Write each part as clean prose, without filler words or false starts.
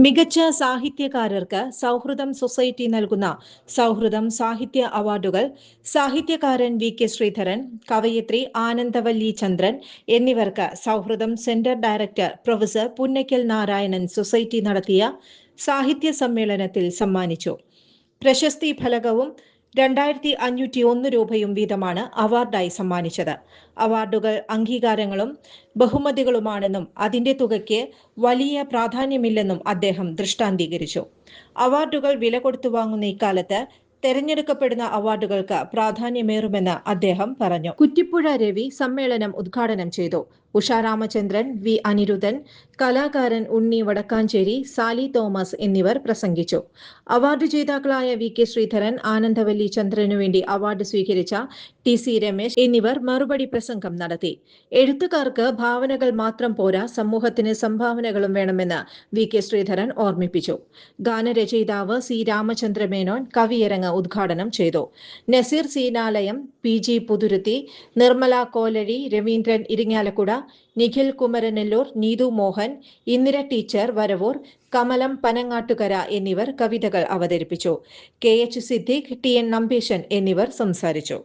മികച്ച സാഹിത്യകാരർക്ക് സൗഹൃദം സൊസൈറ്റി നൽകുന്ന സൗഹൃദം സാഹിത്യ അവാർഡുകൾ സാഹിത്യകാരൻ വി.കെ. ശ്രീധരൻ, കവയിത്രി ആനന്ദവല്ലി ചന്ദ്രൻ എന്നിവർക്ക് സൗഹൃദം centre director professor Punnakkal Narayanan society നടത്തിയ സാഹിത്യ സമ്മേളനത്തിൽ സമ്മാനിച്ചു. പ്രശസ്തി ഫലകവും 2501 രൂപയും വീതമാണ് അവാർഡായി സമ്മാനിച്ചത്. അവാർഡുകൾ അംഗീകാരങ്ങളും ബഹുമതികളുമാണെന്നും അതിന്റെ തുകയ്ക്ക് വലിയ പ്രാധാന്യമില്ലെന്നും അദ്ദേഹം ദൃഷ്ടാന്തീകരിച്ചു. അവാർഡുകൾ വില കൊടുത്തു വാങ്ങുന്ന ഇക്കാലത്ത് തെരഞ്ഞെടുക്കപ്പെടുന്ന അവാർഡുകൾക്ക് പ്രാധാന്യമേറുമെന്ന് അദ്ദേഹം പറഞ്ഞു. കുറ്റിപ്പുഴ രവി സമ്മേളനം ഉദ്ഘാടനം ചെയ്തു. ഉഷാ രാമചന്ദ്രൻ, വി അനിരുദ്ധൻ, കലാകാരൻ ഉണ്ണി വടക്കാഞ്ചേരി, സാലി തോമസ് എന്നിവർ പ്രസംഗിച്ചു. അവാർഡ് ജേതാക്കളായ വി.കെ. ശ്രീധരൻ, ആനന്ദവല്ലി ചന്ദ്രനു വേണ്ടി അവാർഡ് സ്വീകരിച്ച ടി.സി. രമേശ് എന്നിവർ മറുപടി പ്രസംഗം നടത്തി. എഴുത്തുകാർക്ക് ഭാവനകൾ മാത്രം പോരാ, സമൂഹത്തിന് സംഭാവനകളും വേണമെന്ന് വി.കെ. ശ്രീധരൻ ഓർമ്മിപ്പിച്ചു. ഗാനരചയിതാവ് സി. രാമചന്ദ്ര മേനോൻ കവിയരങ്ങ് ഉദ്ഘാടനം ചെയ്തു. നസീർ സീനാലയം, പി.ജി. പുതുരുത്തി, നിർമ്മല കോലഴി, രവീന്ദ്രൻ ഇരിങ്ങാലക്കുട, നിഖിൽ കുമരനെല്ലൂർ, നീതു മോഹൻ, ഇന്ദിര ടീച്ചർ വരവൂർ, കമലം പനങ്ങാട്ടുകര എന്നിവർ കവിതകൾ അവതരിപ്പിച്ചു. കെ.എച്ച്. സിദ്ദീഖ്, ടി.എൻ. നമ്പീശൻ എന്നിവർ സംസാരിച്ചു.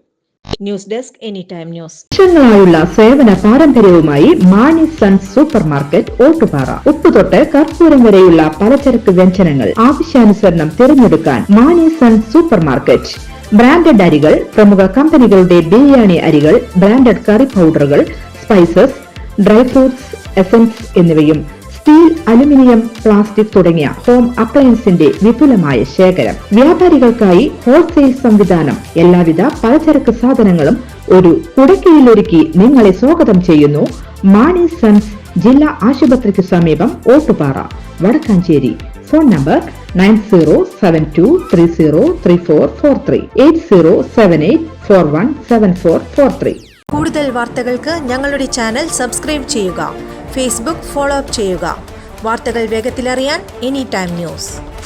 News desk any time news. വർഷങ്ങളായുള്ള സേവന പാരമ്പര്യവുമായി Mani Sons super market Ottupara. ഉപ്പുതൊട്ട് കർപ്പൂരം വരെയുള്ള പലചരക്ക് വ്യഞ്ജനങ്ങൾ ആവശ്യാനുസരണം തിരഞ്ഞെടുക്കാൻ Mani Sons super market. Branded അരികൾ, പ്രമുഖ കമ്പനികളുടെ ബിരിയാണി അരികൾ, ബ്രാൻഡഡ് കറി പൗഡറുകൾ, സ്പൈസസ്, ഡ്രൈ ഫ്രൂട്ട്സ്, എസൻസ് എന്നിവയും സ്റ്റീൽ, അലുമിനിയം, പ്ലാസ്റ്റിക് തുടങ്ങിയ ഹോം അപ്ലയൻസിന്റെ വിപുലമായ ശേഖരം. വ്യാപാരികൾക്കായി ഹോൾസെയിൽ സംവിധാനം. എല്ലാവിധ പലചരക്ക് സാധനങ്ങളും ഒരു കുടക്കീഴിലൊരുക്കി നിങ്ങളെ സ്വാഗതം ചെയ്യുന്നു. മാണി സൺസ് ജില്ലാ ആശുപത്രിക്ക് സമീപം ഓട്ടുപാറ, വടക്കാഞ്ചേരി. Phone number 9072303443 8078417443. കൂടുതൽ വാർത്തകൾക്ക് ഞങ്ങളുടെ ചാനൽ സബ്സ്ക്രൈബ് ചെയ്യുക. ഫേസ്ബുക്ക് ഫോളോ അപ്പ് ചെയ്യുക. വാർത്തകൾ വേഗത്തിലറിയാൻ എനി ടൈം ന്യൂസ്.